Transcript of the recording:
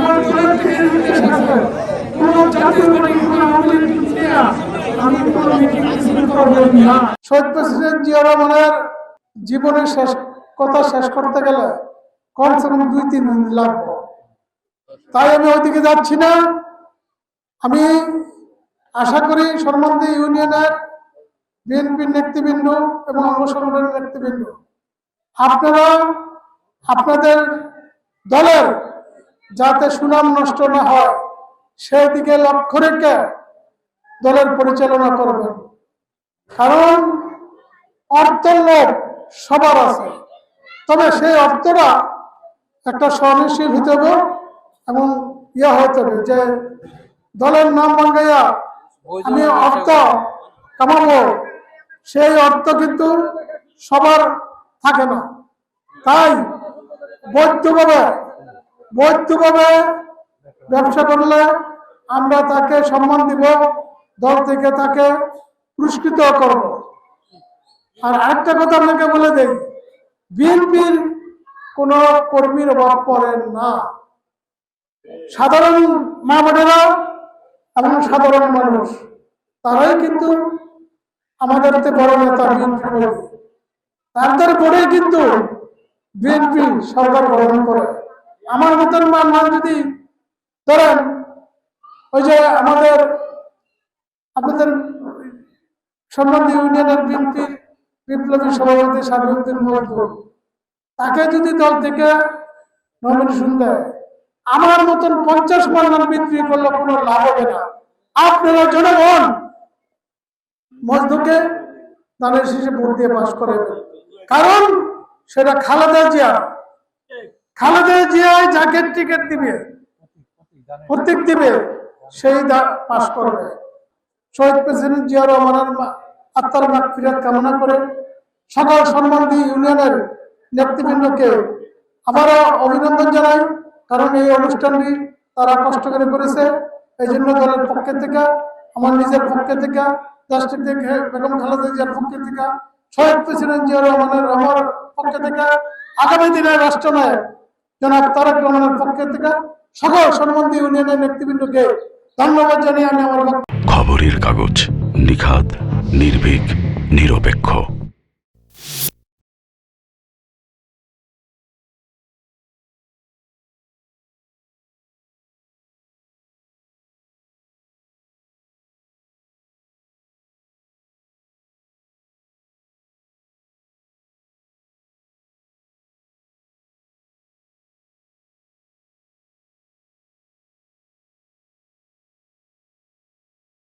আমার দলের থেকে নির্দেশ আছে কোন জাতীয় পার্টি কোন আওয়ামী লীগ নিয়ে আমি কোনো মিটিং মিছিল করব না। শহীদ প্রেসিডেন্ট জিয়া রহমানের জীবনের শেষ কথা শেষ করতে গেলে কমসে কম 2-3 দিন লাগবে, তাই আমি ওইদিকে যাচ্ছি না। আমি আশা করি সরমন্দি ইউনিয়নের বিএনপির নেতৃবৃন্দ এবং অঙ্গ সংগঠনের নেতৃবৃন্দ আপনারা আপনাদের দলের যাতে সুনাম নষ্ট না হয় সেই দিকে লক্ষ্য রেখে দলের পরিচালনা করবেন। কারণ অর্থের লোভ সবার আছে, তবে সেই অর্থটা একটা সহনশীল হতে হবে এবং হতে হবে যে দলের নাম ভাঙাইয়া আমি অর্থ কামাবো, সেই অর্থ কিন্তু সবার থাকে না। তাই বৈধভাবে ব্যবসা করলে আমরা তাকে সম্মান দিব, দল থেকে তাকে পুরস্কৃত করব। আর আরেকটা কথা আপনাকে বলে দেই, বিএনপির কোন কর্মীর অভাব পড়ে না। সাধারণ মা বোনেরা এবং সাধারণ মানুষ তারাই কিন্তু আমাদের বড় নেতা বিএনপি, তাদের পরেই কিন্তু বিএনপি সরকার গঠন করে। আমার মতন মানুষ যদি ধরেন ওই যে আপনাদের সরমন্দি ইউনিয়নের বিএনপির বিপ্লবী সভাপতি সাবিউদ্দিন মজবুর, তাকে যদি দল থেকে নমিনেশন দেয়, আমার মতন 50 মান বিক্রি করলে কোনো লাভ হবে না। আপনারা জনগণ মজদুরকে দানের শীষে ভোট দিয়ে পাশ করে, কারণ সেটা খালেদা জিয়া যাকে টিকিট দিবে প্রতীক দিবে সেই পাশ করবে। শহীদ প্রেসিডেন্ট জিয়া রহমানের আত্মার মাগফিরাত কামনা করে সকল সরমন্দি ইউনিয়নের নেতৃবৃন্দকে আবারও অভিনন্দন জানাই, কারণ এই অনুষ্ঠানটি তারা কষ্ট করে করেছে। এই জন্য দলের পক্ষে থেকে, আমার নিজের পক্ষে থেকে, রাষ্ট্রের থেকে বেগম খালেদা জিয়ার পক্ষে থেকে, শহীদ প্রেসিডেন্ট জিয়া রহমানের আমার পক্ষে থেকে, আগামী দিনের রাষ্ট্রনায়ক জনাব তারেক রহমানের পক্ষে থেকে সকল সরমন্দি ইউনিয়নের নেতৃবৃন্দকে ধন্যবাদ জানিয়ে আমি আমার খবরের কাগজ, নিখাত, নির্ভীক, নিরপেক্ষ।